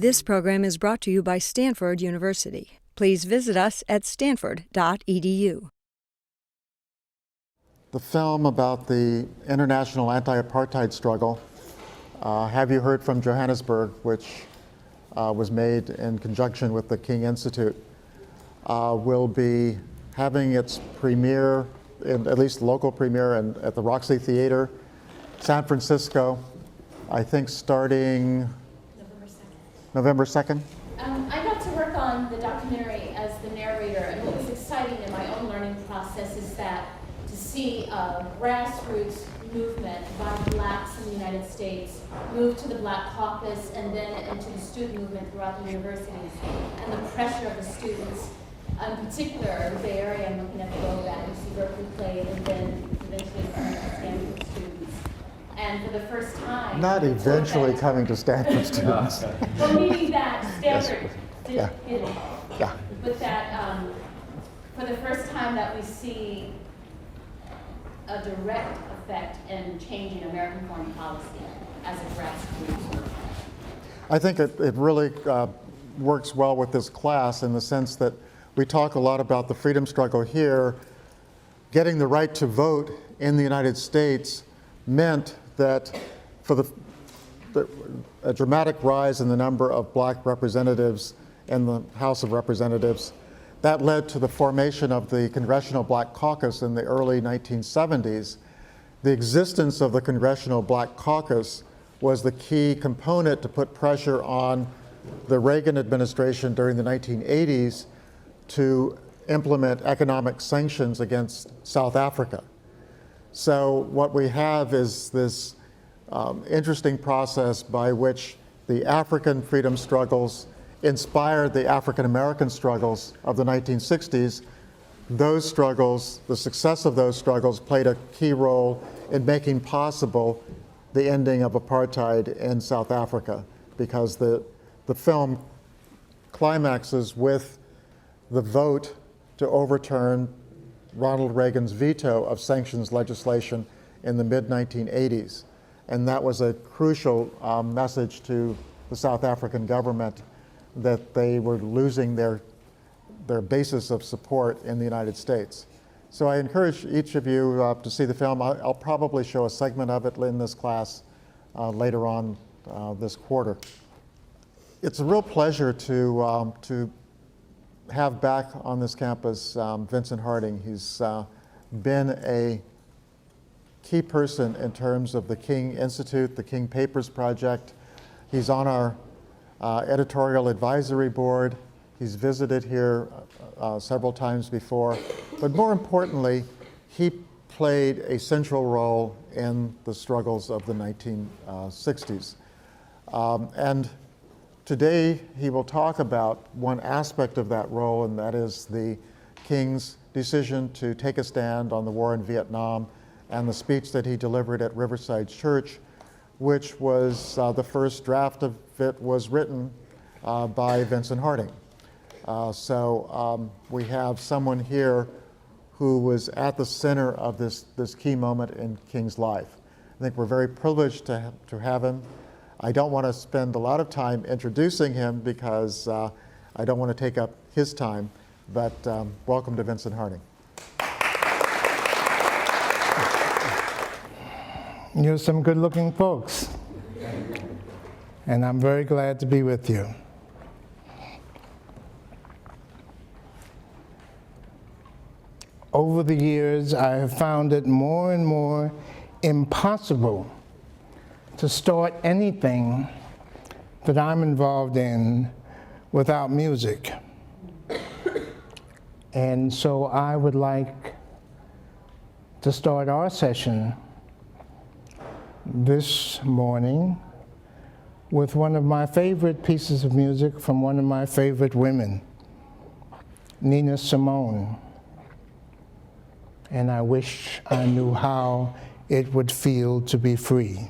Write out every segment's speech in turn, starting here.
This program is brought to you by Stanford University. Please visit us at stanford.edu. The film about the international anti-apartheid struggle, Have You Heard from Johannesburg, which was made in conjunction with the King Institute, will be having its premiere, at least local premiere, at the Roxy Theater, San Francisco, I think starting November 2nd. I got to work on the documentary as the narrator, and what was exciting in my own learning process is that to see a grassroots movement by blacks in the United States move to the Black Caucus and then into the student movement throughout the universities, and the pressure of the students, in particular the Bay Area. I'm looking at the road that UC Berkeley played, and then eventually Stanford students. And for the first time... Not eventually coming to Stanford students. Well, meaning that Stanford did Yeah. it. Yeah. But that for the first time that we see a direct effect in changing American foreign policy as a grassroots movement. I think it really works well with this class in the sense that we talk a lot about the freedom struggle here. Getting the right to vote in the United States meant that for a dramatic rise in the number of black representatives in the House of Representatives, that led to the formation of the Congressional Black Caucus in the early 1970s. The existence of the Congressional Black Caucus was the key component to put pressure on the Reagan administration during the 1980s to implement economic sanctions against South Africa. So what we have is this interesting process by which the African freedom struggles inspired the African American struggles of the 1960s. Those struggles, the success of those struggles, played a key role in making possible the ending of apartheid in South Africa, because the film climaxes with the vote to overturn Ronald Reagan's veto of sanctions legislation in the mid-1980s. And that was a crucial message to the South African government that they were losing their basis of support in the United States. So I encourage each of you to see the film. I'll probably show a segment of it in this class later on this quarter. It's a real pleasure to have back on this campus Vincent Harding. He's been a key person in terms of the King Institute, the King Papers Project. He's on our editorial advisory board. He's visited here several times before. But more importantly, he played a central role in the struggles of the 1960s. And today, he will talk about one aspect of that role, and that is the King's decision to take a stand on the war in Vietnam and the speech that he delivered at Riverside Church, which was the first draft of it was written by Vincent Harding. So we have someone here who was at the center of this key moment in King's life. I think we're very privileged to have him. I don't want to spend a lot of time introducing him because I don't want to take up his time, but welcome to Vincent Harding. You're some good-looking folks, and I'm very glad to be with you. Over the years, I have found it more and more impossible to start anything that I'm involved in without music. And so I would like to start our session this morning with one of my favorite pieces of music from one of my favorite women, Nina Simone. And I wish I knew how it would feel to be free.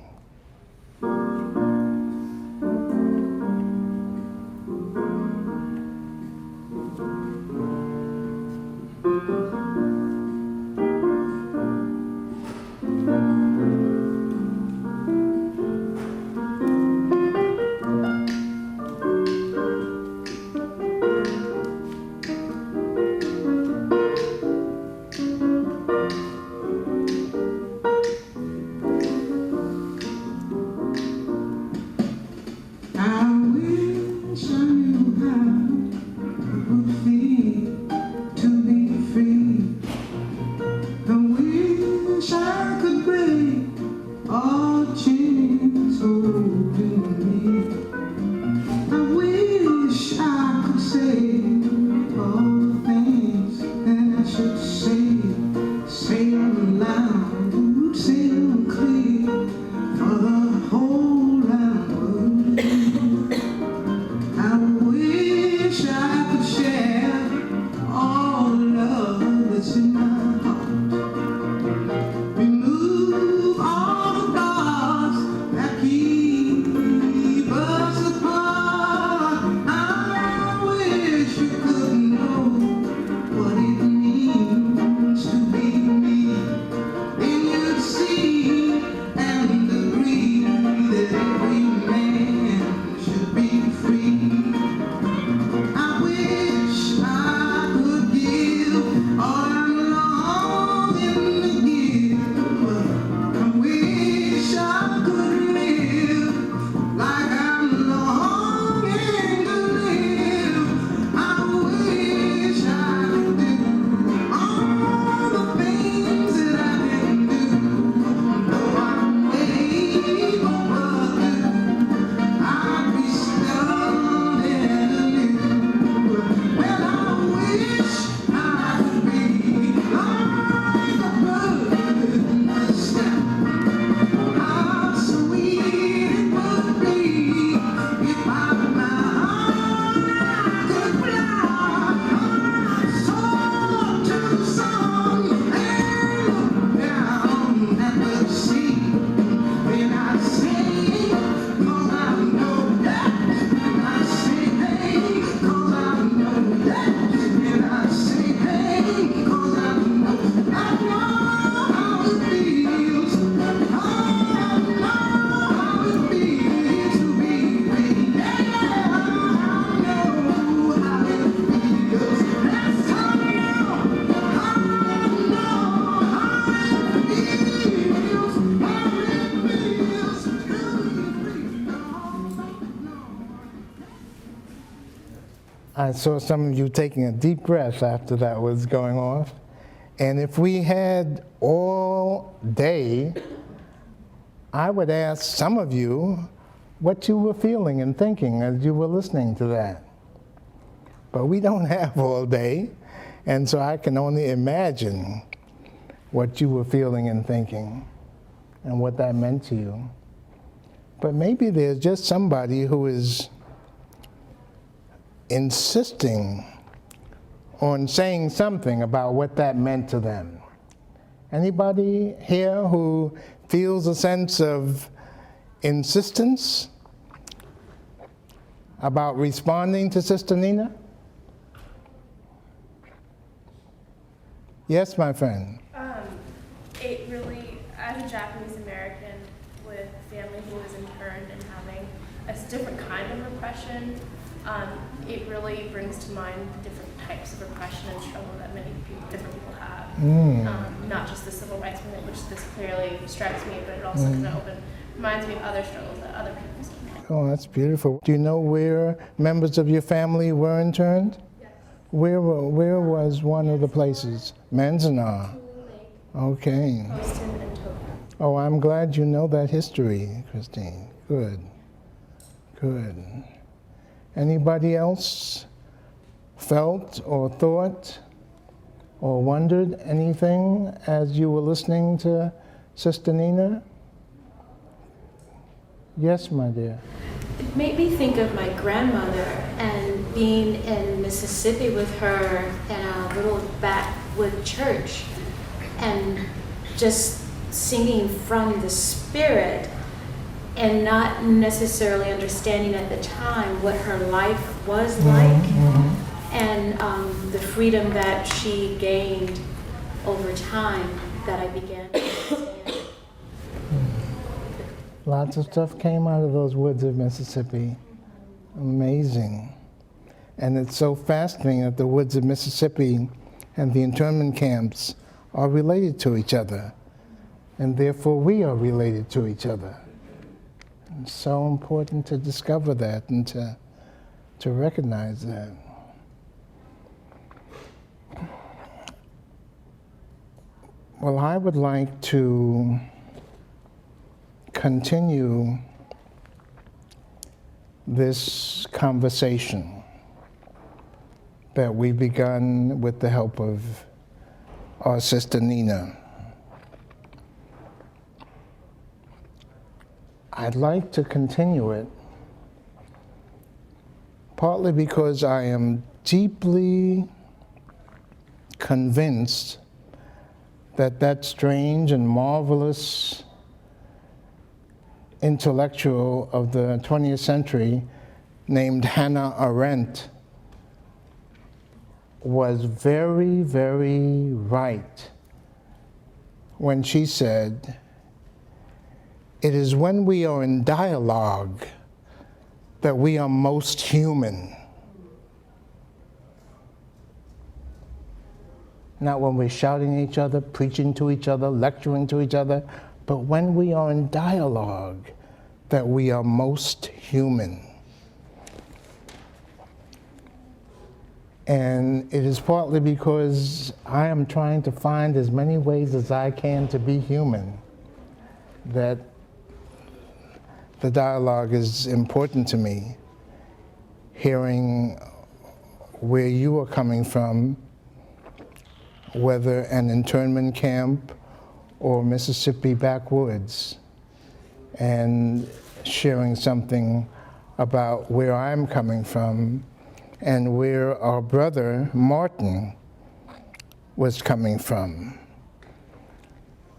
wish I could break all the chains holding me. I wish I could say all the things that I should say them loud, say them clear for the whole round world. I wish I could share all the love that's in my heart. Remove all the bars that keep us apart. I wish you could know what it means to be me. Then you'd see and agree that every man should be free. I wish I could give all I'm longing to give. I wish I could live like I'm longing to live. I wish I could do all the things that I can do. Though I'm able, I'd be starting anew. Well, I wish I could be like a bird in the sky. How sweet it would be if my mind could fly. Soar to the sun and look down at the sea. When I sing, 'cause I know that. When I say hey, 'cause I know that. When I say hey, 'cause I know how it feels. I know how it feels to be free. Yeah, I know how it feels. That's how I know how it feels. How it feels to be free. I saw some of you taking a deep breath after that was going off. And if we had all day, I would ask some of you what you were feeling and thinking as you were listening to that. But we don't have all day, and so I can only imagine what you were feeling and thinking and what that meant to you. But maybe there's just somebody who is insisting on saying something about what that meant to them. Anybody here who feels a sense of insistence about responding to Sister Nina? Yes, my friend. It really, as a Japanese American with family who was interned and having a different kind of repression, it really brings to mind the different types of repression and struggle that many different people have. Not just the civil rights movement, which this clearly strikes me, but it also kind of reminds me of other struggles that other people have. Oh, that's beautiful. Do you know where members of your family were interned? Yes. Where was one of the places? Manzanar. Okay. Poston and Tokyo. Oh, I'm glad you know that history, Christine. Good. Good. Anybody else felt or thought or wondered anything as you were listening to Sister Nina? Yes, my dear. It made me think of my grandmother and being in Mississippi with her in a little backwood church and just singing from the spirit and not necessarily understanding at the time what her life was like and the freedom that she gained over time that I began to understand. Lots of stuff came out of those woods of Mississippi. Amazing. And it's so fascinating that the woods of Mississippi and the internment camps are related to each other. And therefore we are related to each other. It's so important to discover that and to recognize that. Well, I would like to continue this conversation that we begun with the help of our sister Nina. I'd like to continue it partly because I am deeply convinced that strange and marvelous intellectual of the 20th century named Hannah Arendt was very, very right when she said, "It is when we are in dialogue that we are most human." Not when we're shouting at each other, preaching to each other, lecturing to each other, but when we are in dialogue that we are most human. And it is partly because I am trying to find as many ways as I can to be human that the dialogue is important to me. Hearing where you are coming from, whether an internment camp or Mississippi backwoods, and sharing something about where I'm coming from and where our brother Martin was coming from.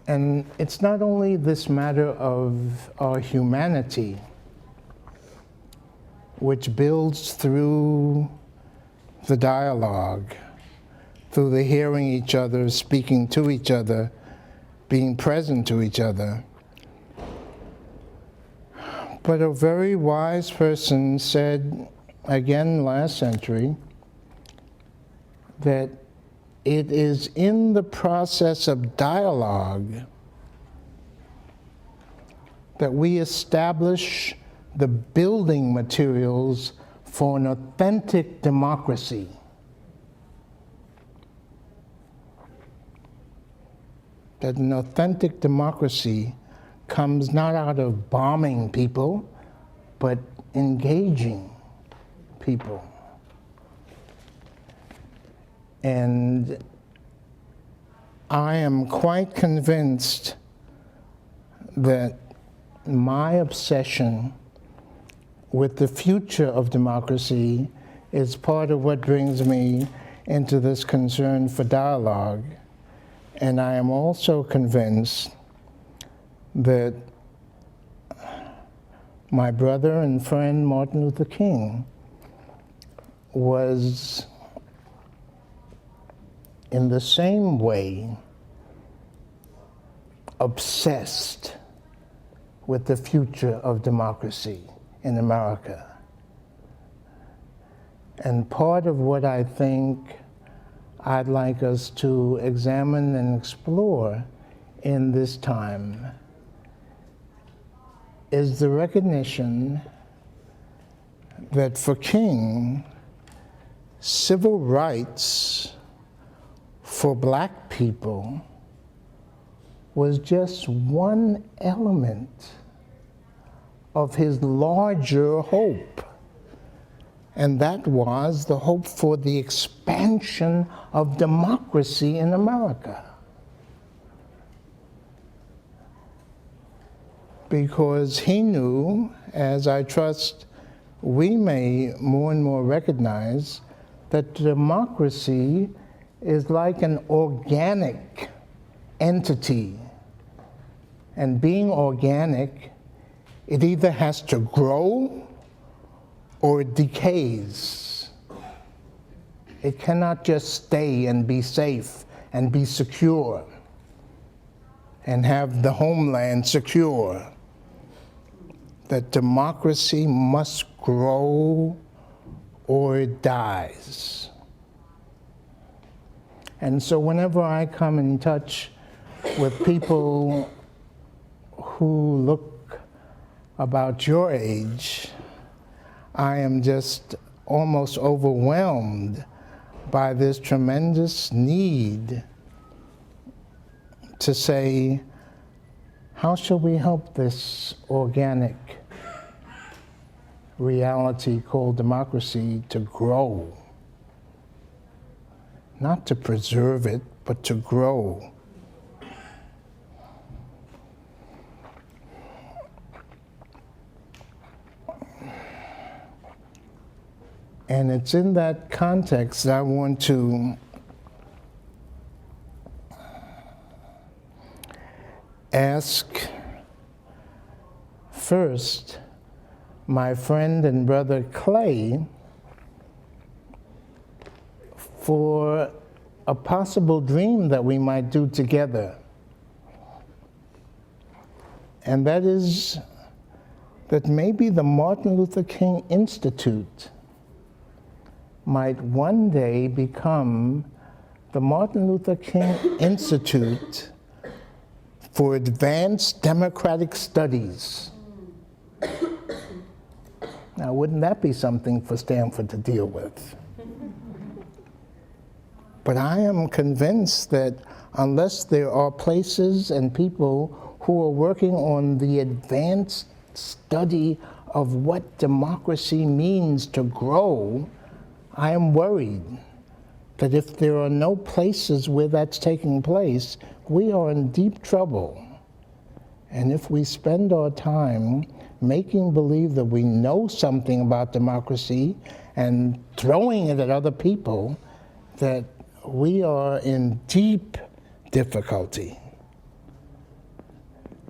And it's not only this matter of our humanity, which builds through the dialogue, through the hearing each other, speaking to each other, being present to each other. But a very wise person said, again last century, that it is in the process of dialogue that we establish the building materials for an authentic democracy. That an authentic democracy comes not out of bombing people, but engaging people. And I am quite convinced that my obsession with the future of democracy is part of what brings me into this concern for dialogue. And I am also convinced that my brother and friend Martin Luther King was in the same way obsessed with the future of democracy in America. And part of what I think I'd like us to examine and explore in this time is the recognition that for King, civil rights for Black people was just one element of his larger hope. And that was the hope for the expansion of democracy in America. Because he knew, as I trust we may more and more recognize, that democracy is like an organic entity. And being organic, it either has to grow or it decays. It cannot just stay and be safe and be secure and have the homeland secure. That democracy must grow or it dies. And so whenever I come in touch with people who look about your age, I am just almost overwhelmed by this tremendous need to say, how shall we help this organic reality called democracy to grow? Not to preserve it, but to grow. And it's in that context that I want to ask first my friend and brother Clay for a possible dream that we might do together. And that is that maybe the Martin Luther King Institute might one day become the Martin Luther King Institute for Advanced Democratic Studies. Now, wouldn't that be something for Stanford to deal with? But I am convinced that unless there are places and people who are working on the advanced study of what democracy means to grow, I am worried that if there are no places where that's taking place, we are in deep trouble. And if we spend our time making believe that we know something about democracy and throwing it at other people, that we are in deep difficulty.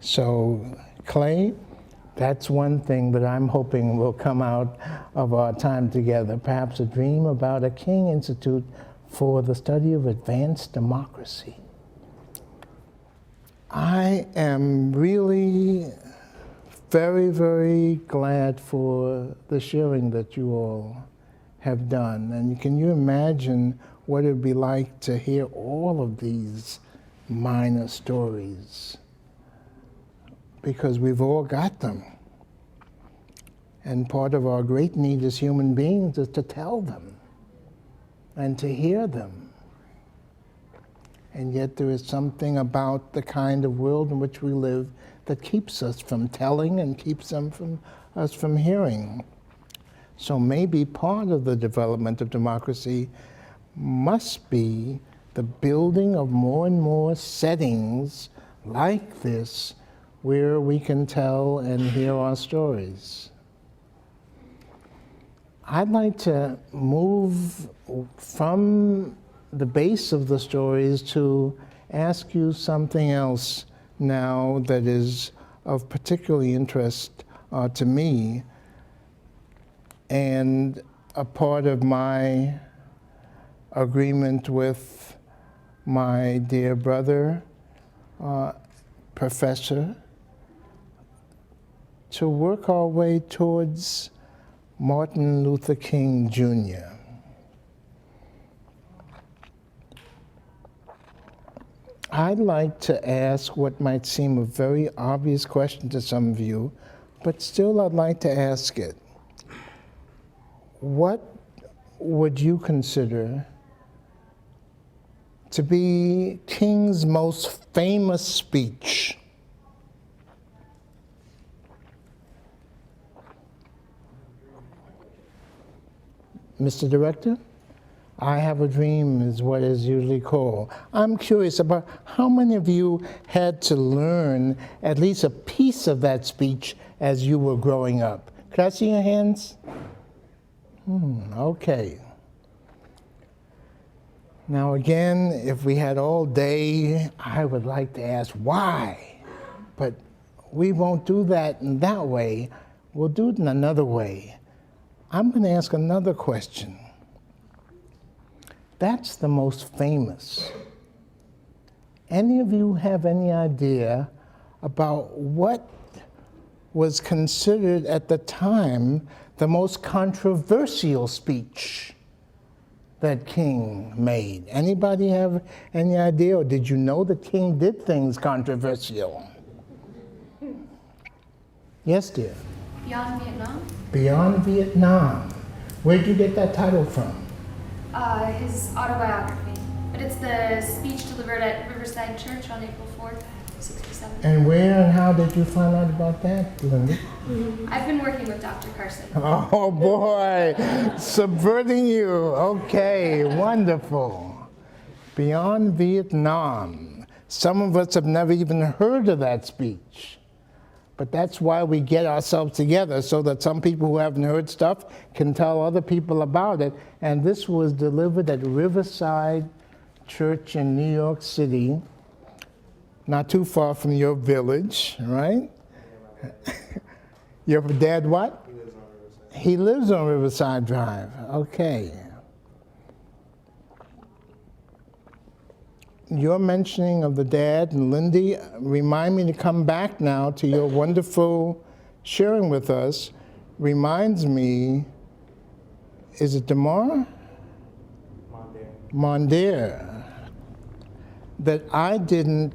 So, Clay, that's one thing that I'm hoping will come out of our time together, perhaps a dream about a King Institute for the study of advanced democracy. I am really very, very glad for the sharing that you all have done. And can you imagine what it would be like to hear all of these minor stories? Because we've all got them. And part of our great need as human beings is to tell them and to hear them. And yet there is something about the kind of world in which we live that keeps us from telling and keeps us from hearing. So maybe part of the development of democracy must be the building of more and more settings like this where we can tell and hear our stories. I'd like to move from the base of the stories to ask you something else now that is of particularly interest to me and a part of my agreement with my dear brother, professor, to work our way towards Martin Luther King Jr. I'd like to ask what might seem a very obvious question to some of you, but still I'd like to ask it. What would you consider to be King's most famous speech? Mr. Director? I have a dream is what is usually called. I'm curious about how many of you had to learn at least a piece of that speech as you were growing up. Could I see your hands? Okay. Now again, if we had all day, I would like to ask why, but we won't do that in that way. We'll do it in another way. I'm going to ask another question. That's the most famous. Any of you have any idea about what was considered at the time the most controversial speech that King made? Anybody have any idea, or did you know that King did things controversial? Yes, dear? Beyond Vietnam? Beyond Vietnam. Where'd you get that title from? His autobiography. But it's the speech delivered at Riverside Church on April 4th, 67. And where and how did you find out about that, Linda? I've been working with Dr. Carson. Oh boy, subverting you. Okay, wonderful. Beyond Vietnam. Some of us have never even heard of that speech. But that's why we get ourselves together, so that some people who haven't heard stuff can tell other people about it. And this was delivered at Riverside Church in New York City, not too far from your village, right? Your dad what? He lives on Riverside Drive. Okay. Your mentioning of the dad and Lindy remind me to come back now to your wonderful sharing with us. Reminds me, is it tomorrow? Mondaire. That I didn't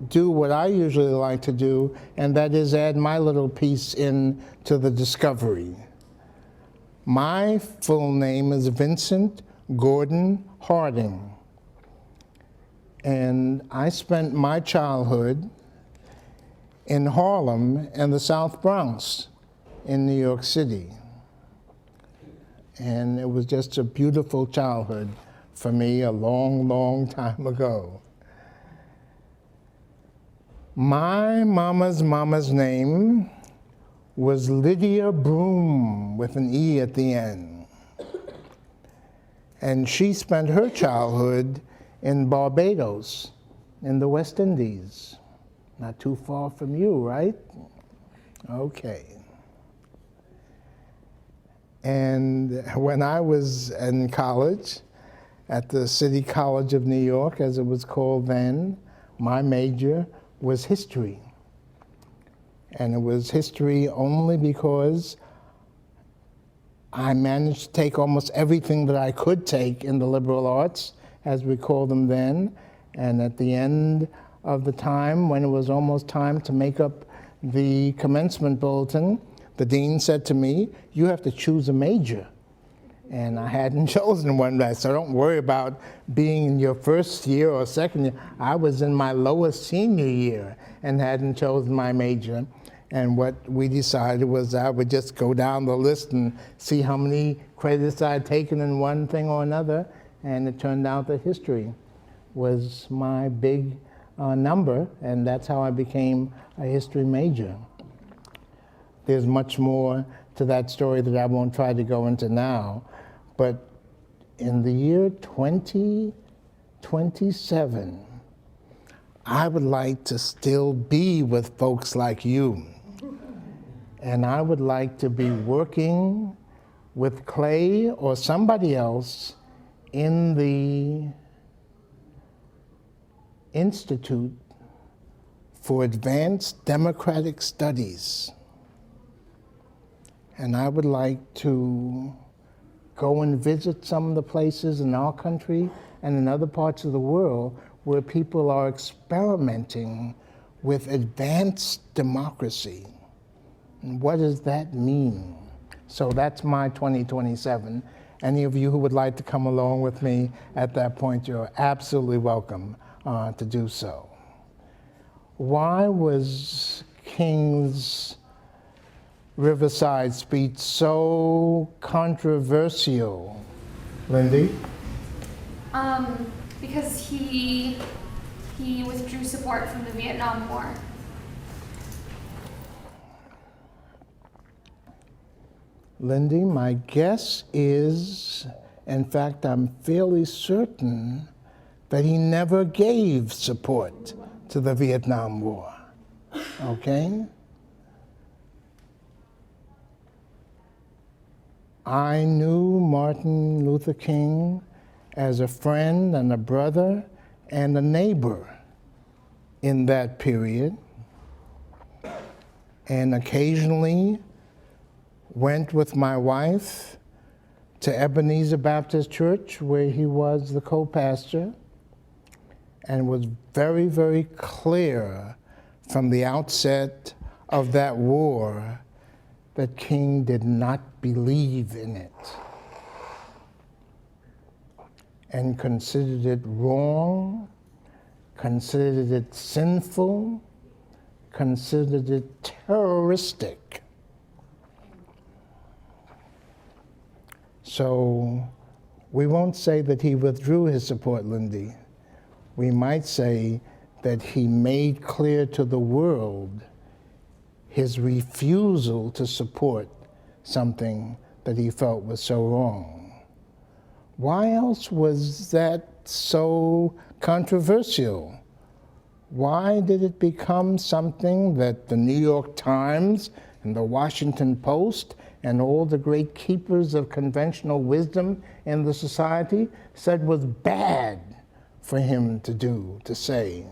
do what I usually like to do, and that is add my little piece in to the discovery. My full name is Vincent Gordon Harding. And I spent my childhood in Harlem and the South Bronx in New York City. And it was just a beautiful childhood for me a long, long time ago. My mama's name was Lydia Broom with an E at the end. And she spent her childhood in Barbados, in the West Indies. Not too far from you, right? Okay. And when I was in college, at the City College of New York, as it was called then, my major was history. And it was history only because I managed to take almost everything that I could take in the liberal arts, as we called them then. And at the end of the time, when it was almost time to make up the commencement bulletin, the dean said to me, "You have to choose a major." And I hadn't chosen one, so don't worry about being in your first year or second year. I was in my lowest senior year and hadn't chosen my major. And what we decided was I would just go down the list and see how many credits I'd taken in one thing or another. And it turned out that history was my big number, and that's how I became a history major. There's much more to that story that I won't try to go into now, but in the year 2027, I would like to still be with folks like you. And I would like to be working with Clay or somebody else in the Institute for Advanced Democratic Studies. And I would like to go and visit some of the places in our country and in other parts of the world where people are experimenting with advanced democracy. And what does that mean? So that's my 2027. Any of you who would like to come along with me at that point, you're absolutely welcome to do so. Why was King's Riverside speech so controversial, Lindy? Because he withdrew support from the Vietnam War. Lindy, my guess is, in fact, I'm fairly certain that he never gave support to the Vietnam War, okay? I knew Martin Luther King as a friend and a brother and a neighbor in that period, and occasionally went with my wife to Ebenezer Baptist Church, where he was the co-pastor, and was very, very clear from the outset of that war that King did not believe in it. and considered it wrong, considered it sinful, considered it terroristic. So we won't say that he withdrew his support, Lindy. We might say that he made clear to the world his refusal to support something that he felt was so wrong. Why else was that so controversial? Why did it become something that the New York Times and the Washington Post and all the great keepers of conventional wisdom in the society said was bad for him to do, to say?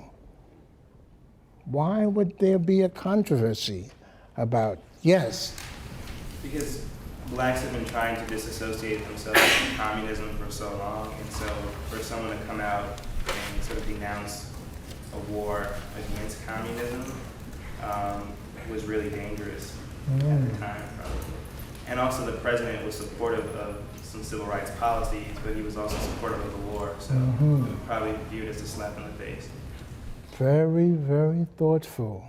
Why would there be a controversy about, yes? Because blacks have been trying to disassociate themselves from communism for so long, and so for someone to come out and sort of denounce a war against communism was really dangerous at the time, probably. And also the president was supportive of some civil rights policies, but he was also supportive of the war, so it would probably be viewed as a slap in the face. Very, very thoughtful.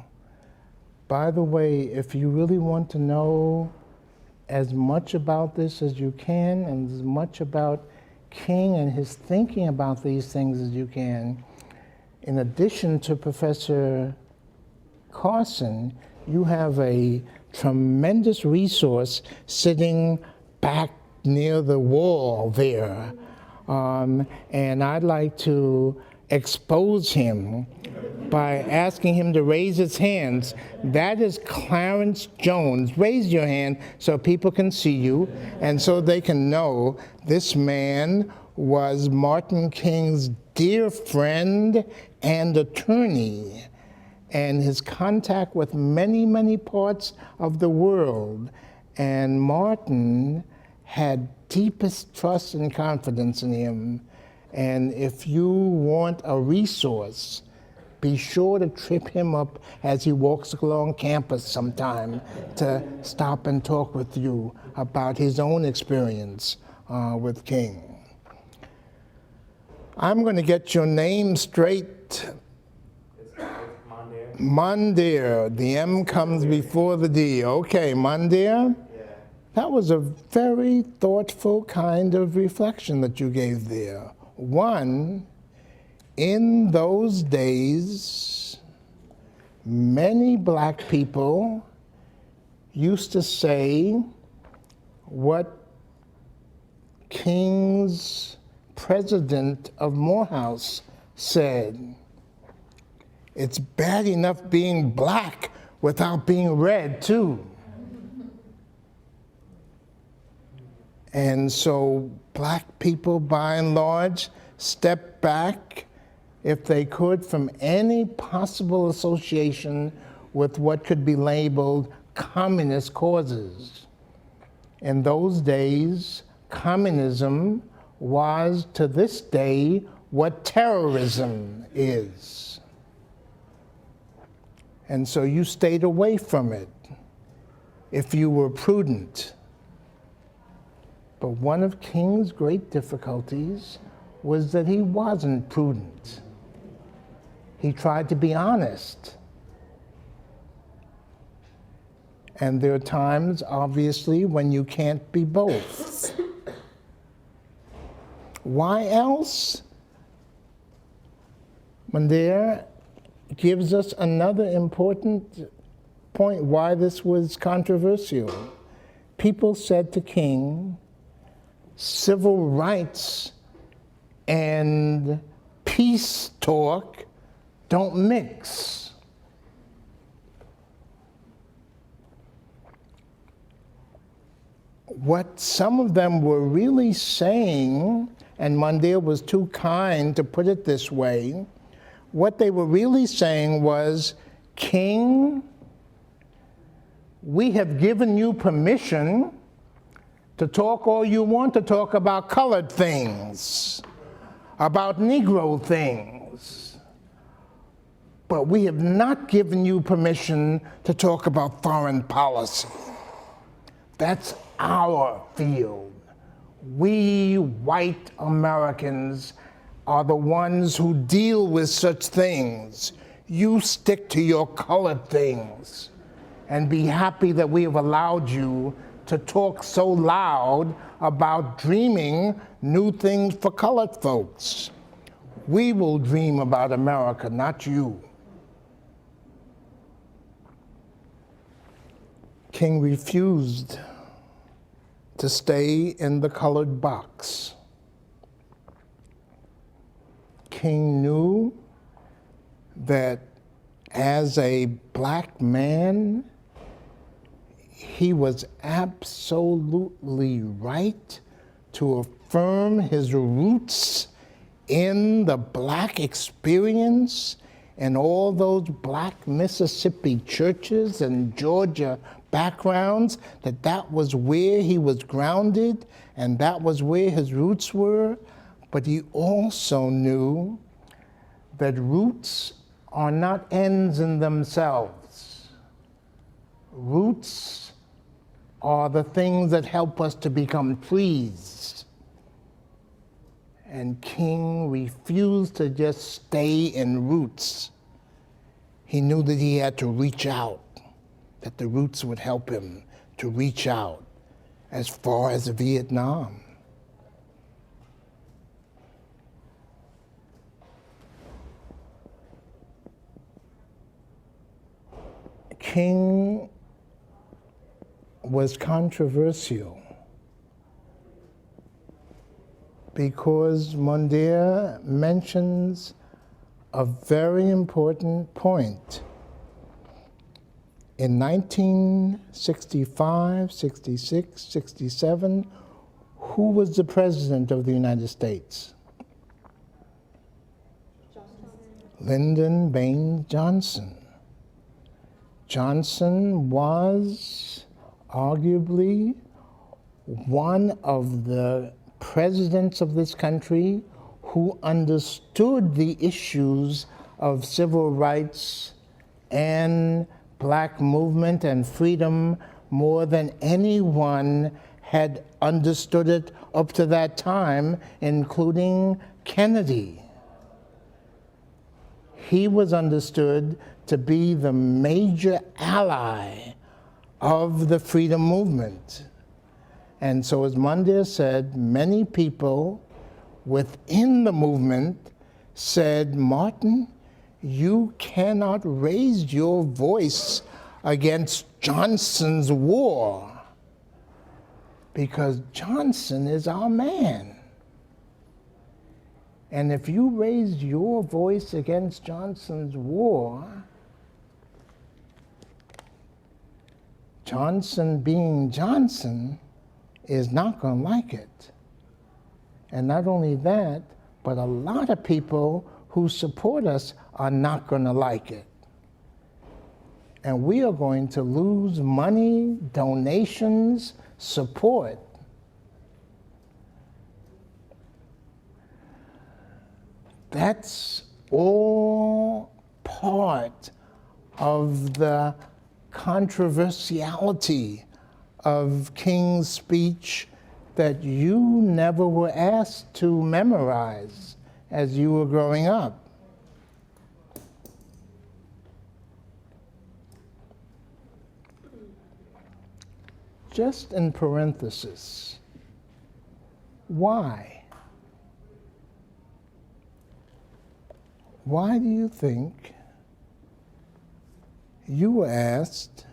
By the way, if you really want to know as much about this as you can, and as much about King and his thinking about these things as you can, in addition to Professor Carson, you have a tremendous resource sitting back near the wall there. And I'd like to expose him by asking him to raise his hands. That is Clarence Jones. Raise your hand so people can see you and so they can know this man was Martin King's dear friend and attorney, and his contact with many, many parts of the world. And Martin had deepest trust and confidence in him. And if you want a resource, be sure to trip him up as he walks along campus sometime to stop and talk with you about his own experience with King. I'm going to get your name straight. Mandir. The M comes before the D. Okay, Mandir. Yeah. That was a very thoughtful kind of reflection that you gave there. One, in those days, many black people used to say what King's president of Morehouse said: it's bad enough being black without being red, too. And so black people, by and large, stepped back, if they could, from any possible association with what could be labeled communist causes. In those days, communism was, to this day, what terrorism is. And so you stayed away from it if you were prudent. But one of King's great difficulties was that he wasn't prudent. He tried to be honest. And there are times, obviously, when you can't be both. Why else? Mandir gives us another important point why this was controversial. People said to King, civil rights and peace talk don't mix. What some of them were really saying, and Mandir was too kind to put it this way, what they were really saying was, King, we have given you permission to talk all you want to talk about colored things, about Negro things, but we have not given you permission to talk about foreign policy. That's our field. We white Americans are the ones who deal with such things. You stick to your colored things and be happy that we have allowed you to talk so loud about dreaming new things for colored folks. We will dream about America, not you. King refused to stay in the colored box. King knew that as a black man, he was absolutely right to affirm his roots in the black experience and all those black Mississippi churches and Georgia backgrounds, that was where he was grounded and that was where his roots were. But he also knew that roots are not ends in themselves. Roots are the things that help us to become trees. And King refused to just stay in roots. He knew that he had to reach out, that the roots would help him to reach out as far as Vietnam. King was controversial because Mondier mentions a very important point. In 1965, 66, 67, who was the president of the United States? Lyndon Baines Johnson. Johnson was arguably one of the presidents of this country who understood the issues of civil rights and black movement and freedom more than anyone had understood it up to that time, including Kennedy. He was understood to be the major ally of the freedom movement. And so, as Mondier said, many people within the movement said, Martin, you cannot raise your voice against Johnson's war because Johnson is our man. And if you raise your voice against Johnson's war, Johnson being Johnson is not going to like it. And not only that, but a lot of people who support us are not going to like it. And we are going to lose money, donations, support. That's all part of the controversiality of King's speech that you never were asked to memorize as you were growing up. Just in parenthesis, why? Why do you think you were asked,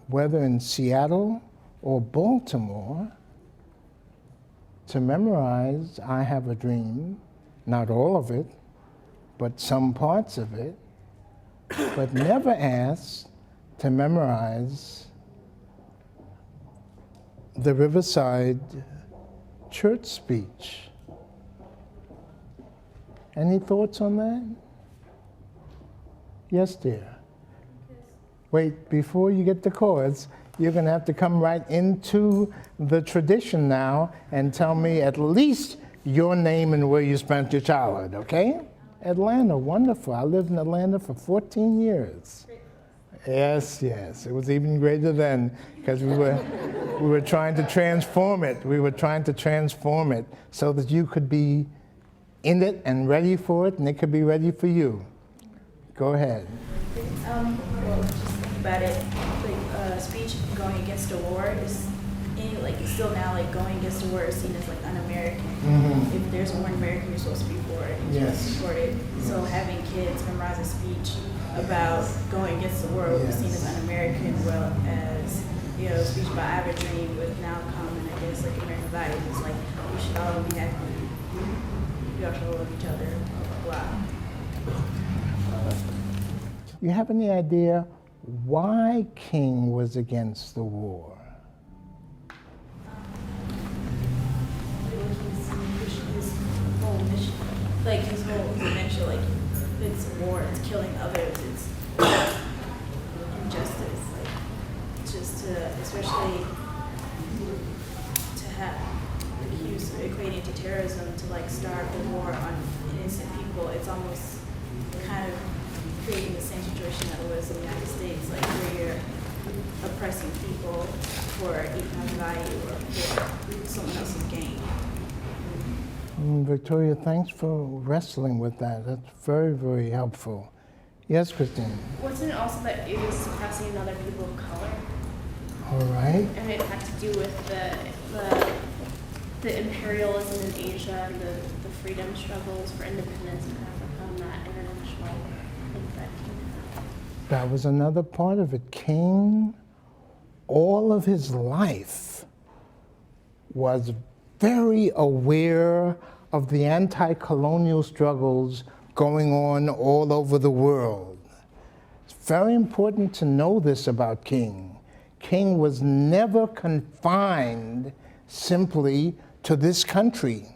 whether in Seattle or Baltimore, to memorize I Have a Dream, not all of it, but some parts of it, but never asked to memorize the Riverside church speech? Any thoughts on that? Yes, dear. Wait, before you get the chords, you're going to have to come right into the tradition now and tell me at least your name and where you spent your childhood, okay? Atlanta, wonderful. I lived in Atlanta for 14 years. Yes, yes. It was even greater then because we were trying to transform it. We were trying to transform it so that you could be in it and ready for it, and it could be ready for you. Go ahead. Well, just think about it. Like, speech going against the war is, it's still now like going against the war is seen as like un-American. Mm-hmm. If there's a war in America, you're supposed to be for it. You're supposed to support it. So having kids memorize a speech about going against the war was seen as un-American, well as a speech about I have a dream with now common, I guess, like American values. It's like we should all be happy. We all should love each other. Blah. You have any idea why King was against the war? His whole mission, like his whole dementia, like it's war, it's killing others, it's injustice, like just to, especially to have, he was equating to terrorism to like start a war on innocent people. It's almost kind of creating the same situation that it was in the United States, like where you're oppressing people for economic value or for someone else's gain. Victoria, thanks for wrestling with that. That's very, very helpful. Yes, Christine? Wasn't it also that it was suppressing other people of color? All right. And it had to do with the imperialism in Asia and the freedom struggles for independence in Africa and that international link that came out. That was another part of it. King, all of his life, was very aware of the anti-colonial struggles going on all over the world. It's very important to know this about King. King was never confined simply to this country,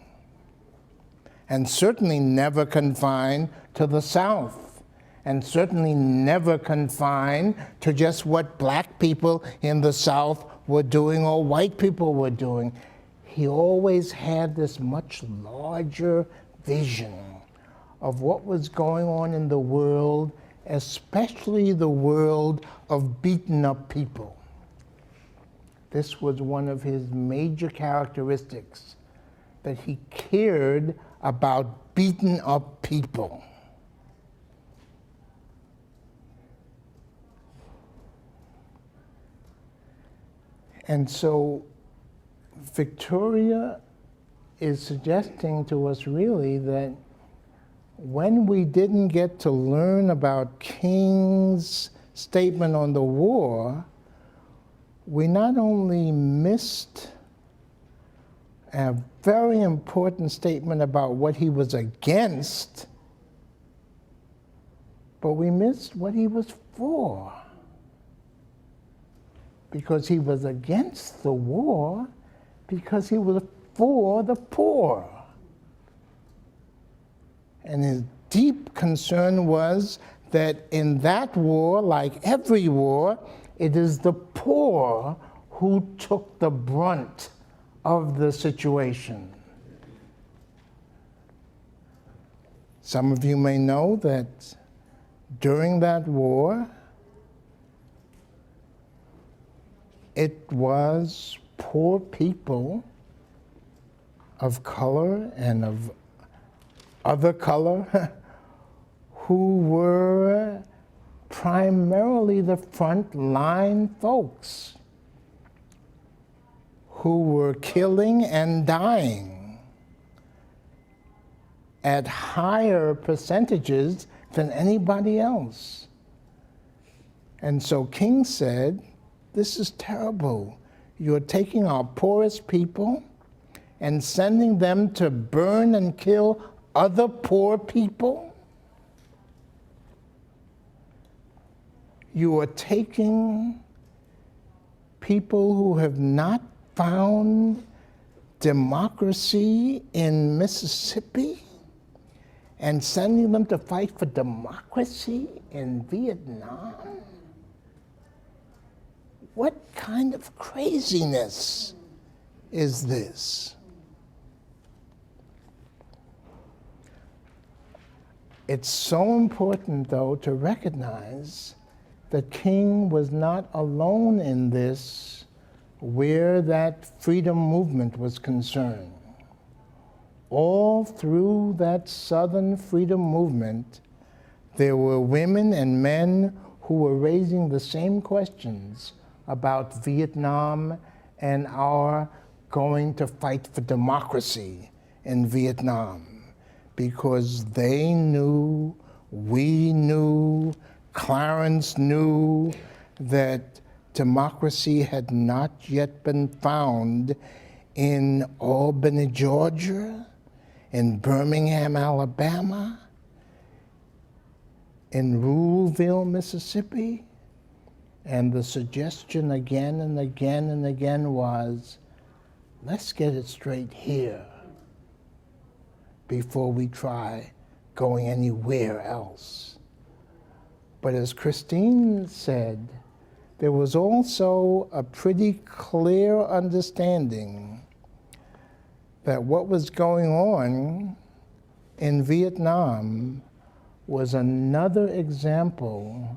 and certainly never confined to the South, and certainly never confined to just what black people in the South were doing or white people were doing. He always had this much larger vision of what was going on in the world, especially the world of beaten up people. This was one of his major characteristics, that he cared about beaten up people. And so Victoria is suggesting to us really that when we didn't get to learn about King's statement on the war, we not only missed a very important statement about what he was against, but we missed what he was for. Because he was against the war, because he was for the poor. And his deep concern was that in that war, like every war, it is the poor who took the brunt of the situation. Some of you may know that during that war, it was poor people of color and of other color who were primarily the front line folks who were killing and dying at higher percentages than anybody else. And so King said, this is terrible. You're taking our poorest people and sending them to burn and kill other poor people. You are taking people who have not found democracy in Mississippi and sending them to fight for democracy in Vietnam? What kind of craziness is this? It's so important, though, to recognize that King was not alone in this where that freedom movement was concerned. All through that Southern freedom movement, there were women and men who were raising the same questions about Vietnam and our going to fight for democracy in Vietnam, because they knew, we knew, Clarence knew that democracy had not yet been found in Albany, Georgia, in Birmingham, Alabama, in Ruleville, Mississippi. And the suggestion again and again and again was, let's get it straight here before we try going anywhere else. But as Christine said, there was also a pretty clear understanding that what was going on in Vietnam was another example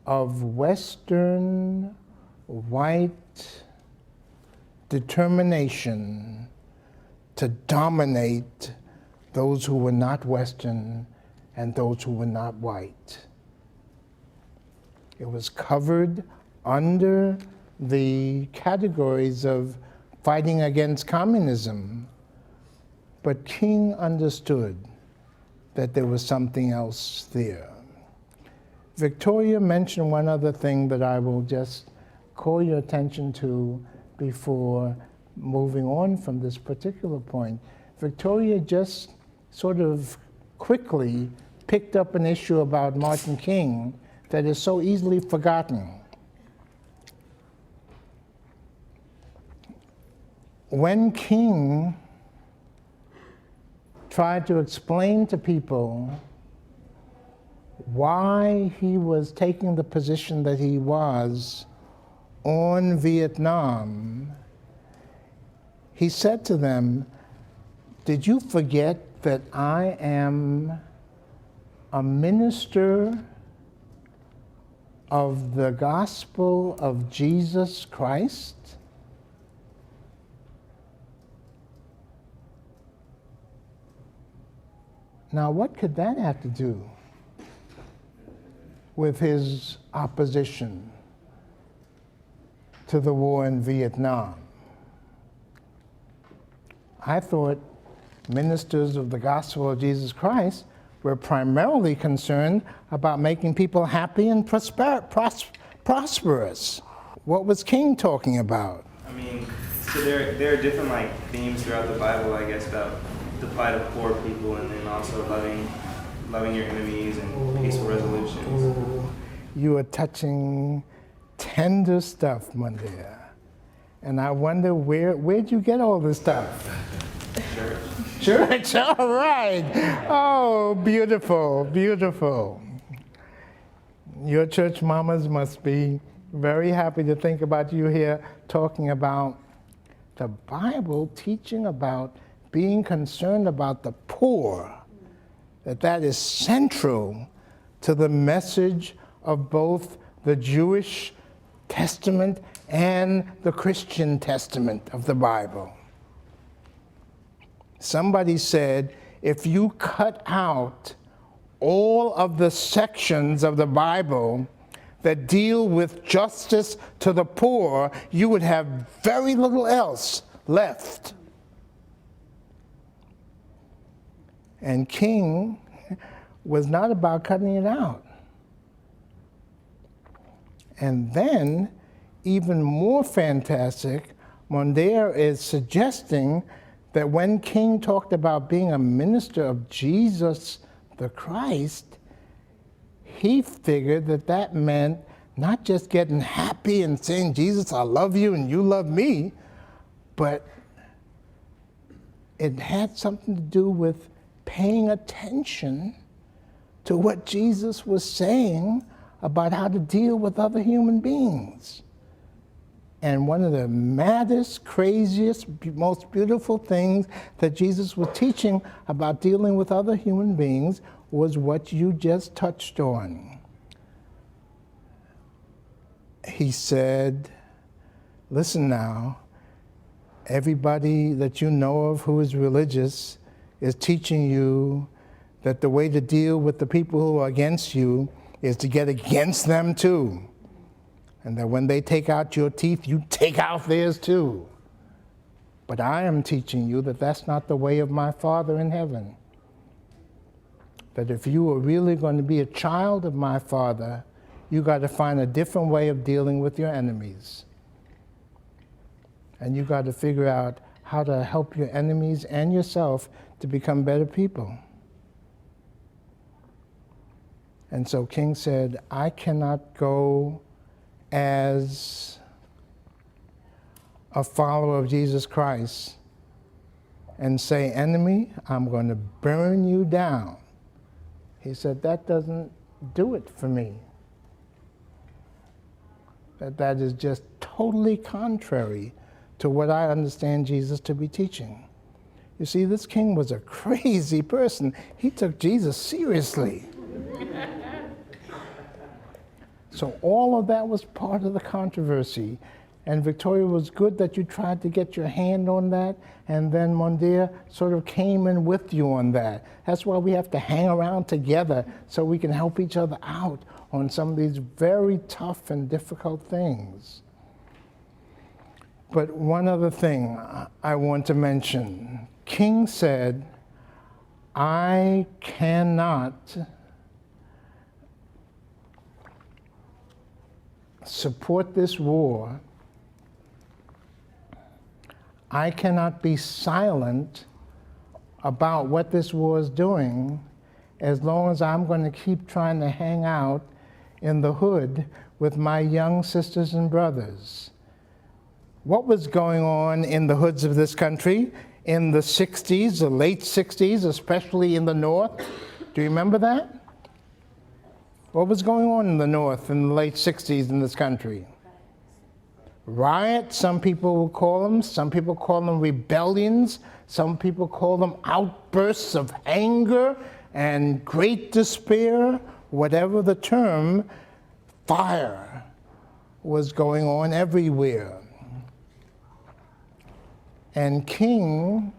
of Western white determination to dominate those who were not Western and those who were not white. It was covered under the categories of fighting against communism, but King understood that there was something else there. Victoria mentioned one other thing that I will just call your attention to before moving on from this particular point. Victoria just sort of quickly picked up an issue about Martin King that is so easily forgotten. When King tried to explain to people why he was taking the position that he was on Vietnam, he said to them, "Did you forget that I am a minister of the gospel of Jesus Christ?" Now, what could that have to do with his opposition to the war in Vietnam? I thought ministers of the gospel of Jesus Christ were primarily concerned about making people happy and prosperous. What was King talking about? I mean, so there are different like themes throughout the Bible, I guess, about the plight of poor people, and then also loving your enemies and peaceful resolutions. You are touching tender stuff, Monday. And I wonder where'd you get all this stuff? Church, all right. Oh, beautiful, beautiful. Your church mamas must be very happy to think about you here talking about the Bible, teaching about being concerned about the poor, that is central to the message of both the Jewish Testament and the Christian Testament of the Bible. Somebody said, if you cut out all of the sections of the Bible that deal with justice to the poor, you would have very little else left. And King was not about cutting it out. And then, even more fantastic, Mondaire is suggesting that when King talked about being a minister of Jesus the Christ, he figured that that meant not just getting happy and saying, Jesus, I love you and you love me, but it had something to do with paying attention to what Jesus was saying about how to deal with other human beings. And one of the maddest, craziest, most beautiful things that Jesus was teaching about dealing with other human beings was what you just touched on. he said, listen now, everybody that you know of who is religious is teaching you that the way to deal with the people who are against you is to get against them too. And that when they take out your teeth, you take out theirs too. But I am teaching you that that's not the way of my Father in heaven. That if you are really going to be a child of my Father, you got to find a different way of dealing with your enemies. And you got to figure out how to help your enemies and yourself to become better people. And so King said, I cannot go as a follower of Jesus Christ and say, enemy, I'm going to burn you down. He said, that doesn't do it for me. That is just totally contrary to what I understand Jesus to be teaching. You see, this king was a crazy person. He took Jesus seriously. So all of that was part of the controversy. And Victoria, was good that you tried to get your hand on that, and then Mondia sort of came in with you on that. That's why we have to hang around together so we can help each other out on some of these very tough and difficult things. But one other thing I want to mention. King said, I cannot support this war. I cannot be silent about what this war is doing as long as I'm going to keep trying to hang out in the hood with my young sisters and brothers. What was going on in the hoods of this country in the 60s, the late 60s, especially in the North? Do you remember that? What was going on in the North in the late 60s in this country? Riots, some people will call them. Some people call them rebellions. Some people call them outbursts of anger and great despair. Whatever the term, fire was going on everywhere. And King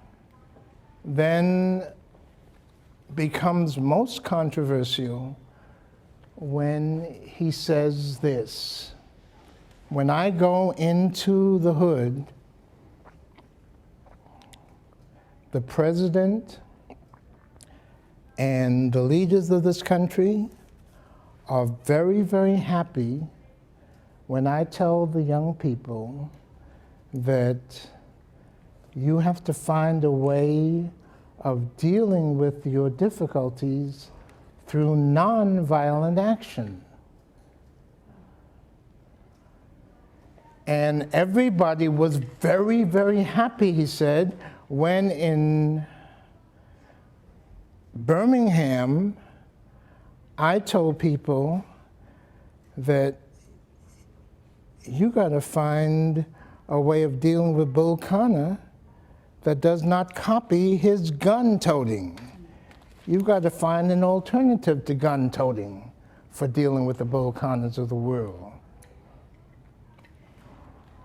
then becomes most controversial when he says this. When I go into the hood, the president and the leaders of this country are very, very happy when I tell the young people that you have to find a way of dealing with your difficulties through nonviolent action. And everybody was very, very happy, he said, when in Birmingham, I told people that you got to find a way of dealing with Bull Connor that does not copy his gun-toting. You've got to find an alternative to gun-toting for dealing with the Bull Connors of the world.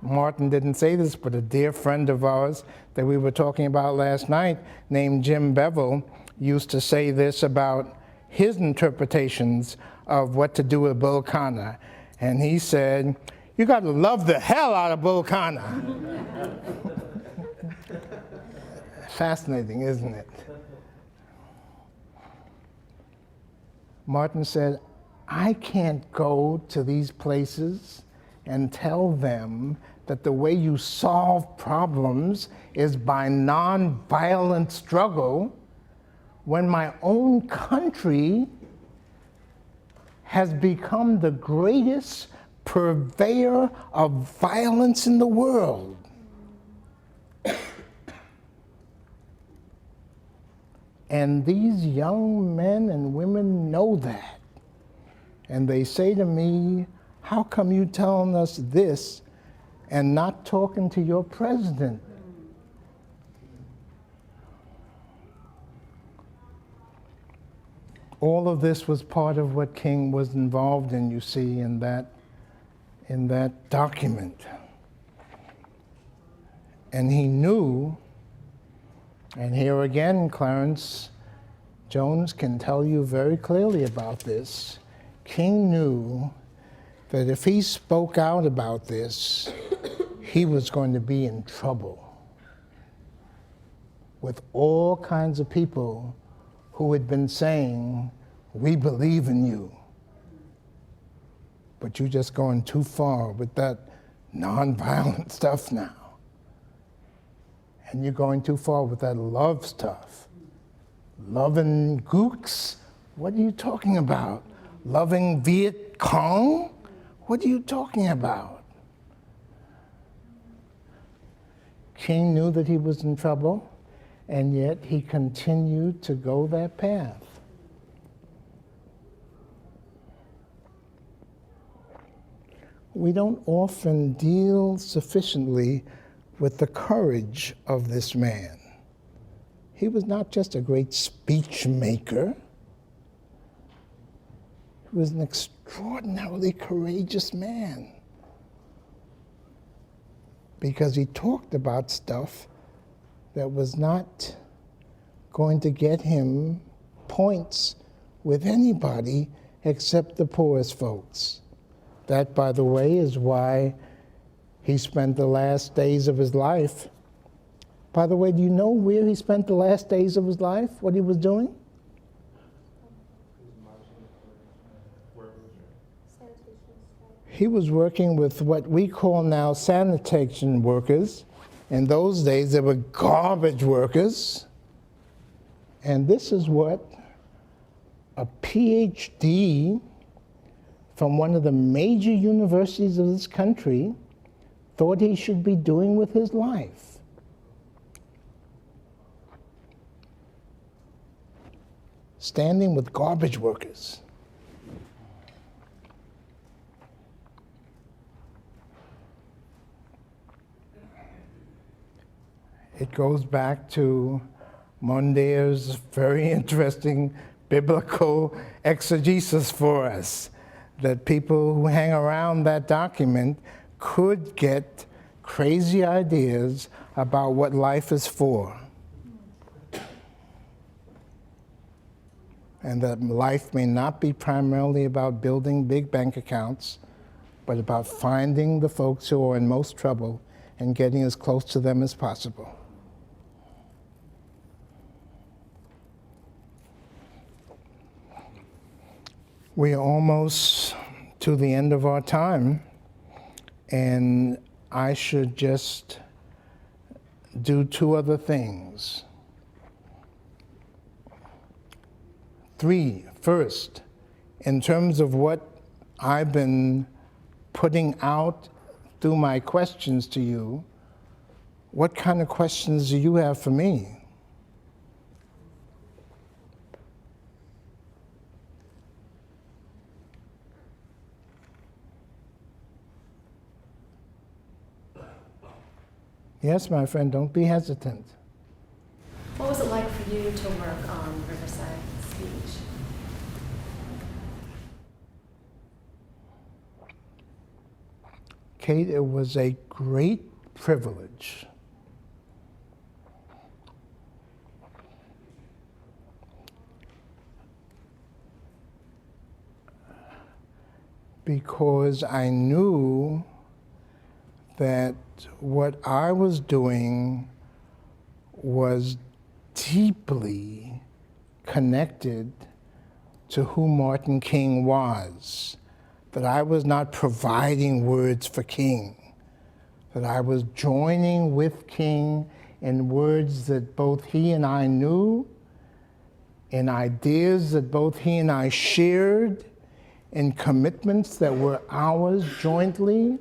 Martin didn't say this, but a dear friend of ours that we were talking about last night, named Jim Bevel, used to say this about his interpretations of what to do with Bull Connor. And he said, you got to love the hell out of Bull Connor. Fascinating, isn't it? Martin said, I can't go to these places and tell them that the way you solve problems is by nonviolent struggle when my own country has become the greatest purveyor of violence in the world. And these young men and women know that. And they say to me, how come you telling us this and not talking to your president? All of this was part of what King was involved in, you see, in that in that document. And he knew, and here again, Clarence Jones can tell you very clearly about this, King knew that if he spoke out about this, he was going to be in trouble with all kinds of people who had been saying, we believe in you, but you're just going too far with that nonviolent stuff now. And you're going too far with that love stuff. Loving gooks? What are you talking about? Loving Viet Cong? What are you talking about? King knew that he was in trouble, and yet he continued to go that path. We don't often deal sufficiently with the courage of this man. He was not just a great speech maker. He was an extraordinarily courageous man, because he talked about stuff that was not going to get him points with anybody except the poorest folks. That, by the way, is why he spent the last days of his life. By the way, do you know where he spent the last days of his life? What he was doing? He was working with what we call now sanitation workers. In those days, they were garbage workers. And this is what a PhD from one of the major universities of this country thought he should be doing with his life. Standing with garbage workers. It goes back to Monday's very interesting biblical exegesis for us, that people who hang around that document could get crazy ideas about what life is for. And that life may not be primarily about building big bank accounts, but about finding the folks who are in most trouble and getting as close to them as possible. We are almost to the end of our time, and I should just do two other things. First, in terms of what I've been putting out through my questions to you, what kind of questions do you have for me? Yes, my friend, don't be hesitant. What was it like for you to work on Riverside Speech? Kate, it was a great privilege. Because I knew that what I was doing was deeply connected to who Martin King was, that I was not providing words for King, that I was joining with King in words that both he and I knew, in ideas that both he and I shared, in commitments that were ours jointly.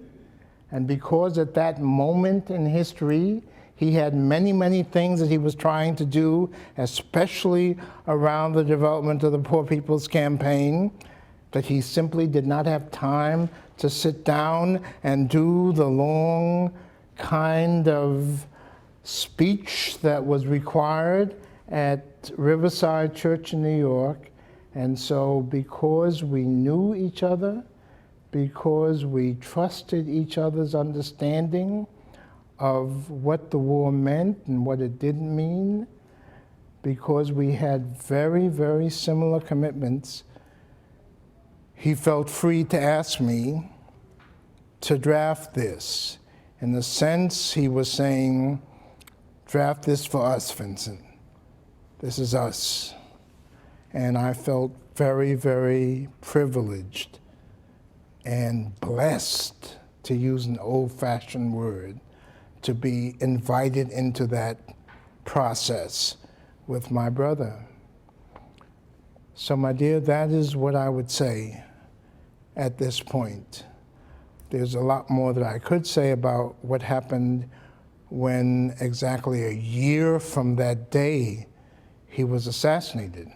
And because at that moment in history, he had many, many things that he was trying to do, especially around the development of the Poor People's Campaign, that he simply did not have time to sit down and do the long kind of speech that was required at Riverside Church in New York. And so because we knew each other, because we trusted each other's understanding of what the war meant and what it didn't mean, because we had very, very similar commitments. He felt free to ask me to draft this. In a sense, he was saying, draft this for us, Vincent. This is us. And I felt very, very privileged and blessed, to use an old-fashioned word, to be invited into that process with my brother. So, my dear, that is what I would say at this point. There's a lot more that I could say about what happened when exactly a year from that day he was assassinated,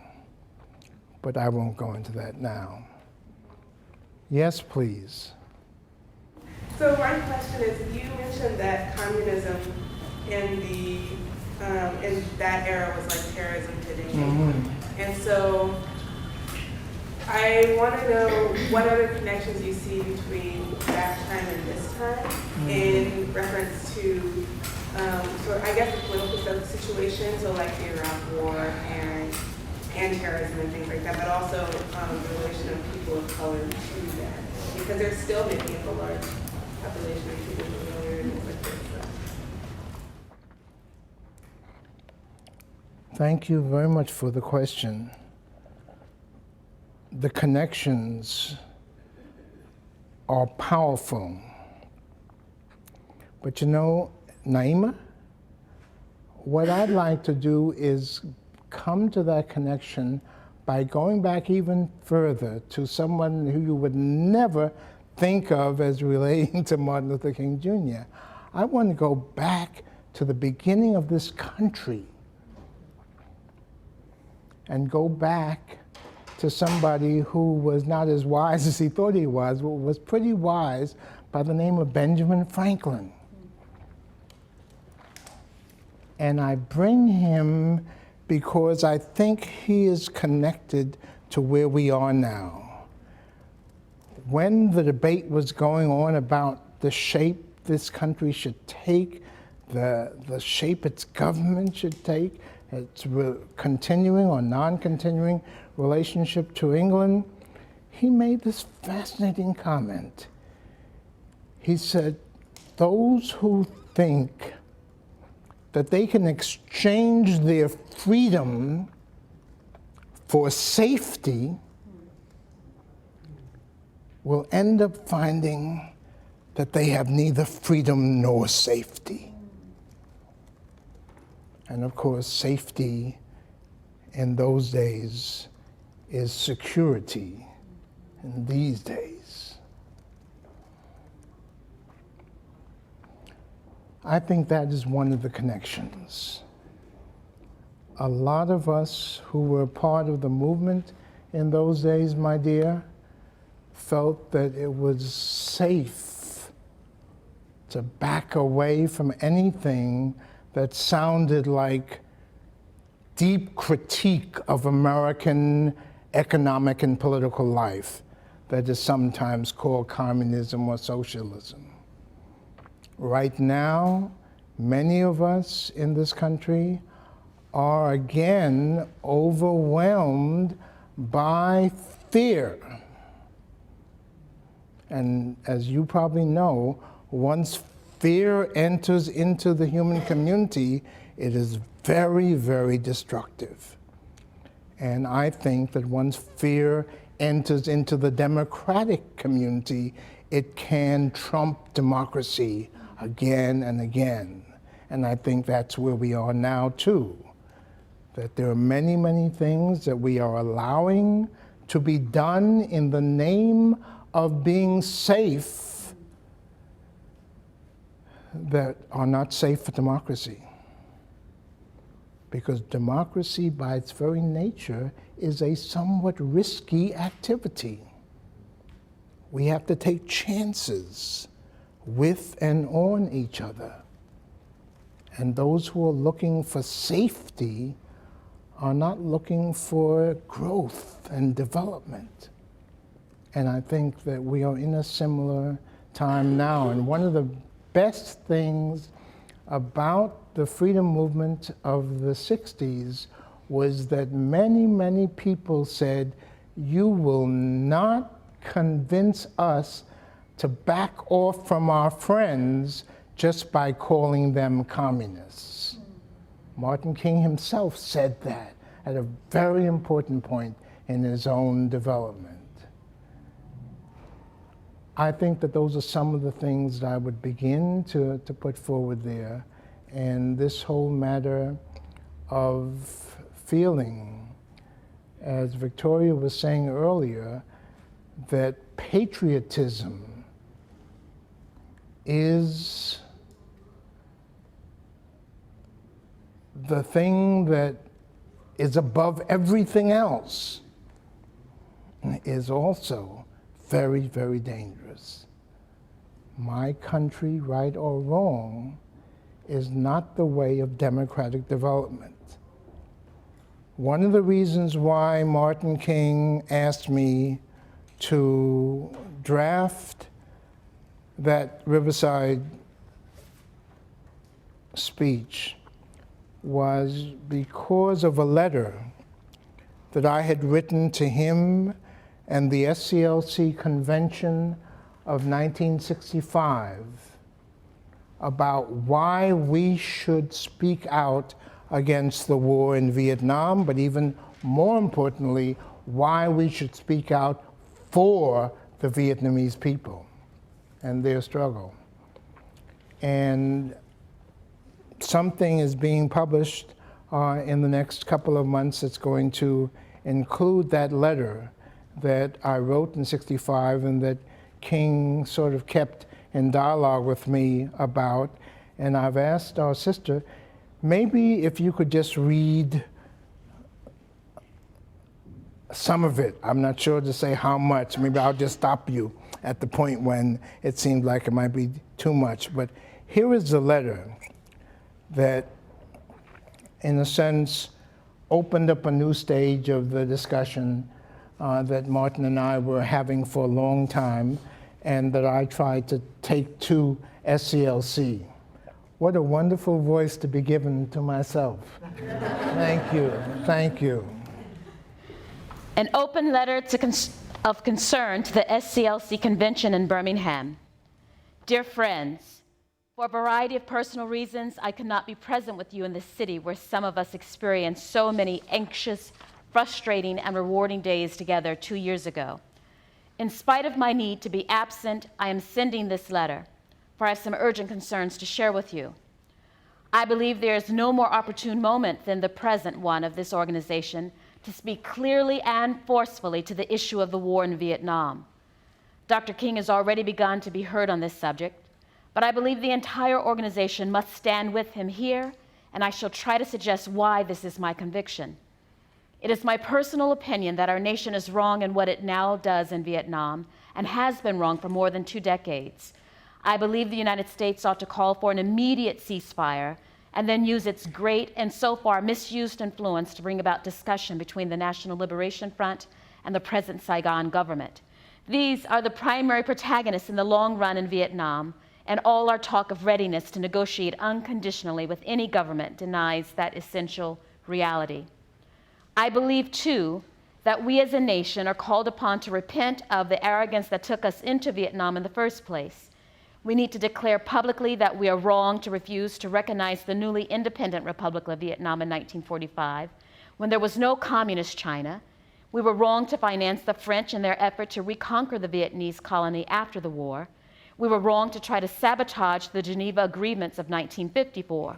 but I won't go into that now. Yes, please. So my question is, you mentioned that communism in that era was like terrorism today. Mm-hmm. And so I want to know what other connections you see between that time and this time in reference to, so I guess the political situation, so like the Iraq War and terrorism and things like that, but also the relation of people of color to that. Because there's still maybe a large population of people who are in things like this. So. Thank you very much for the question. The connections are powerful. But you know, Naima, what I'd like to do is come to that connection by going back even further to someone who you would never think of as relating to Martin Luther King Jr. I want to go back to the beginning of this country and go back to somebody who was not as wise as he thought he was, but was pretty wise, by the name of Benjamin Franklin. And I bring him because I think he is connected to where we are now. When the debate was going on about the shape this country should take, the shape its government should take, its continuing or non-continuing relationship to England, he made this fascinating comment. He said, those who think that they can exchange their freedom for safety will end up finding that they have neither freedom nor safety. And of course, safety in those days is security in these days. I think that is one of the connections. A lot of us who were part of the movement in those days, my dear, felt that it was safe to back away from anything that sounded like deep critique of American economic and political life that is sometimes called communism or socialism. Right now, many of us in this country are again overwhelmed by fear. And as you probably know, once fear enters into the human community, it is very, very destructive. And I think that once fear enters into the democratic community, it can trump democracy again and again. And I think that's where we are now too. That there are many, many things that we are allowing to be done in the name of being safe that are not safe for democracy. Because democracy, by its very nature, is a somewhat risky activity. We have to take chances with and on each other. And those who are looking for safety are not looking for growth and development. And I think that we are in a similar time now. And one of the best things about the freedom movement of the 60s was that many, many people said, you will not convince us to back off from our friends just by calling them communists. Martin King himself said that at a very important point in his own development. I think that those are some of the things that I would begin to put forward there. And this whole matter of feeling, as Victoria was saying earlier, that patriotism is the thing that is above everything else, is also very, very dangerous. My country, right or wrong, is not the way of democratic development. One of the reasons why Martin King asked me to draft that Riverside speech was because of a letter that I had written to him and the SCLC convention of 1965 about why we should speak out against the war in Vietnam, but even more importantly, why we should speak out for the Vietnamese people and their struggle. And something is being published in the next couple of months that's going to include that letter that I wrote in '65 and that King sort of kept in dialogue with me about. And I've asked our sister, maybe if you could just read some of it. I'm not sure to say how much. Maybe I'll just stop you at the point when it seemed like it might be too much. But here is the letter that, in a sense, opened up a new stage of the discussion that Martin and I were having for a long time, and that I tried to take to SCLC. What a wonderful voice to be given to myself. Thank you, thank you. An open letter of concern to the SCLC convention in Birmingham. Dear friends, for a variety of personal reasons, I could not be present with you in the city where some of us experienced so many anxious, frustrating, and rewarding days together 2 years ago. In spite of my need to be absent, I am sending this letter, for I have some urgent concerns to share with you. I believe there is no more opportune moment than the present one of this organization to speak clearly and forcefully to the issue of the war in Vietnam. Dr. King has already begun to be heard on this subject, but I believe the entire organization must stand with him here, and I shall try to suggest why this is my conviction. It is my personal opinion that our nation is wrong in what it now does in Vietnam, and has been wrong for more than 2 decades. I believe the United States ought to call for an immediate ceasefire and then use its great and so far misused influence to bring about discussion between the National Liberation Front and the present Saigon government. These are the primary protagonists in the long run in Vietnam, and all our talk of readiness to negotiate unconditionally with any government denies that essential reality. I believe, too, that we as a nation are called upon to repent of the arrogance that took us into Vietnam in the first place. We need to declare publicly that we are wrong to refuse to recognize the newly independent Republic of Vietnam in 1945, when there was no communist China. We were wrong to finance the French in their effort to reconquer the Vietnamese colony after the war. We were wrong to try to sabotage the Geneva Agreements of 1954.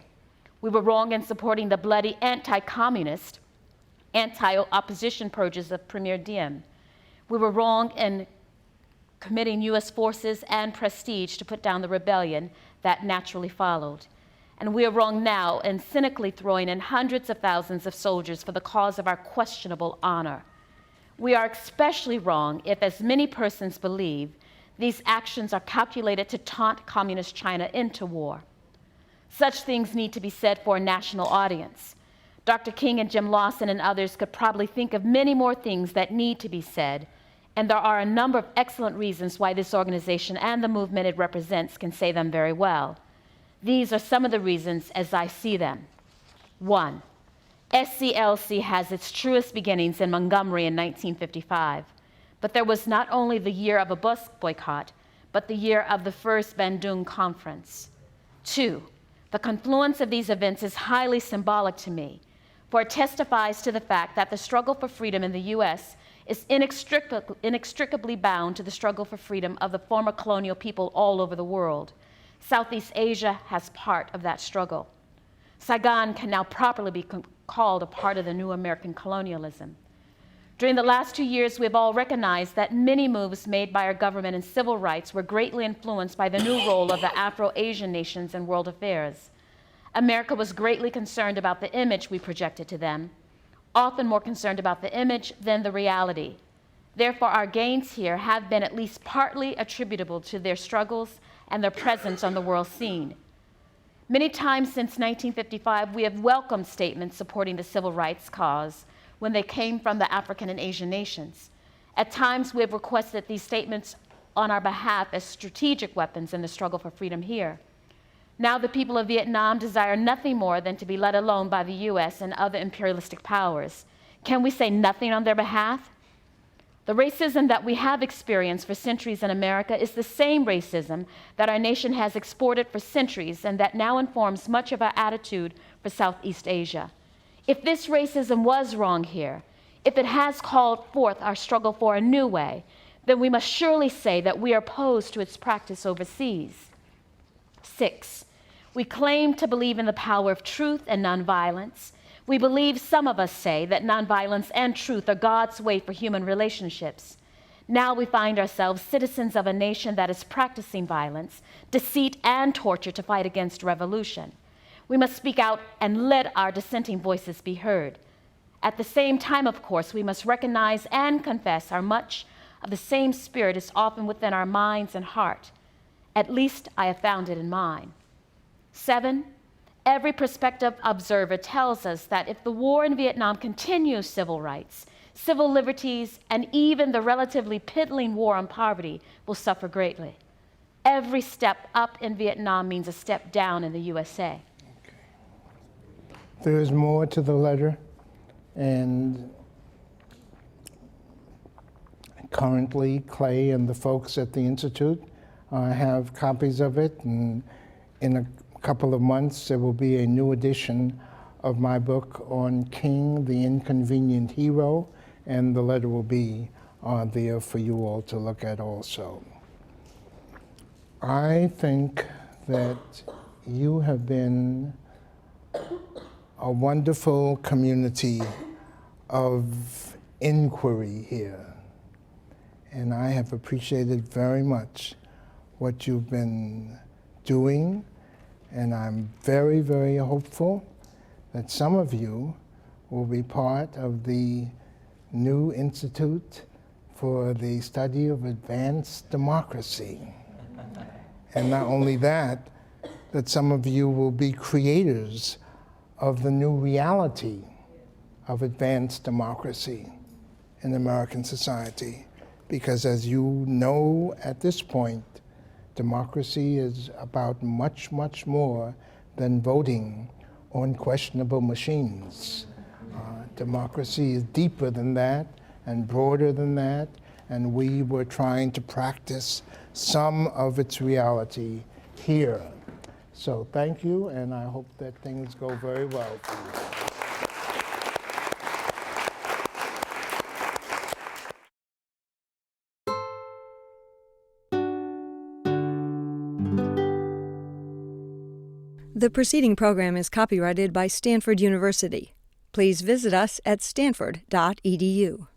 We were wrong in supporting the bloody anti-communist, anti-opposition purges of Premier Diem. We were wrong in committing U.S. forces and prestige to put down the rebellion that naturally followed. And we are wrong now in cynically throwing in hundreds of thousands of soldiers for the cause of our questionable honor. We are especially wrong if, as many persons believe, these actions are calculated to taunt communist China into war. Such things need to be said for a national audience. Dr. King and Jim Lawson and others could probably think of many more things that need to be said, And there are a number of excellent reasons why this organization and the movement it represents can say them very well. These are some of the reasons as I see them. 1, SCLC has its truest beginnings in Montgomery in 1955, but there was not only the year of a bus boycott, but the year of the first Bandung Conference. 2, the confluence of these events is highly symbolic to me, for it testifies to the fact that the struggle for freedom in the U.S. is inextricably bound to the struggle for freedom of the former colonial people all over the world. Southeast Asia has part of that struggle. Saigon can now properly be called a part of the new American colonialism. During the last 2 years, we have all recognized that many moves made by our government in civil rights were greatly influenced by the new role of the Afro-Asian nations in world affairs. America was greatly concerned about the image we projected to them, often more concerned about the image than the reality. Therefore, our gains here have been at least partly attributable to their struggles and their presence on the world scene. Many times since 1955, we have welcomed statements supporting the civil rights cause when they came from the African and Asian nations. At times, we have requested these statements on our behalf as strategic weapons in the struggle for freedom here. Now the people of Vietnam desire nothing more than to be let alone by the US and other imperialistic powers. Can we say nothing on their behalf? The racism that we have experienced for centuries in America is the same racism that our nation has exported for centuries and that now informs much of our attitude for Southeast Asia. If this racism was wrong here, if it has called forth our struggle for a new way, then we must surely say that we are opposed to its practice overseas. 6, we claim to believe in the power of truth and nonviolence. We believe, some of us say, that nonviolence and truth are God's way for human relationships. Now we find ourselves citizens of a nation that is practicing violence, deceit, and torture to fight against revolution. We must speak out and let our dissenting voices be heard. At the same time, of course, we must recognize and confess how much of the same spirit is often within our minds and heart. At least I have found it in mine. 7, every prospective observer tells us that if the war in Vietnam continues, civil rights, civil liberties, and even the relatively piddling war on poverty will suffer greatly. Every step up in Vietnam means a step down in the USA. There is more to the letter, and currently Clay and the folks at the Institute have copies of it, and in a couple of months there will be a new edition of my book on King, the Inconvenient Hero, and the letter will be there for you all to look at also. I think that you have been a wonderful community of inquiry here, and I have appreciated very much what you've been doing, and I'm very, very hopeful that some of you will be part of the new Institute for the Study of Advanced Democracy. And not only that, that some of you will be creators of the new reality of advanced democracy in American society. Because as you know at this point, democracy is about much, much more than voting on questionable machines. Democracy is deeper than that and broader than that, and we were trying to practice some of its reality here. So thank you, and I hope that things go very well for you. The preceding program is copyrighted by Stanford University. Please visit us at stanford.edu.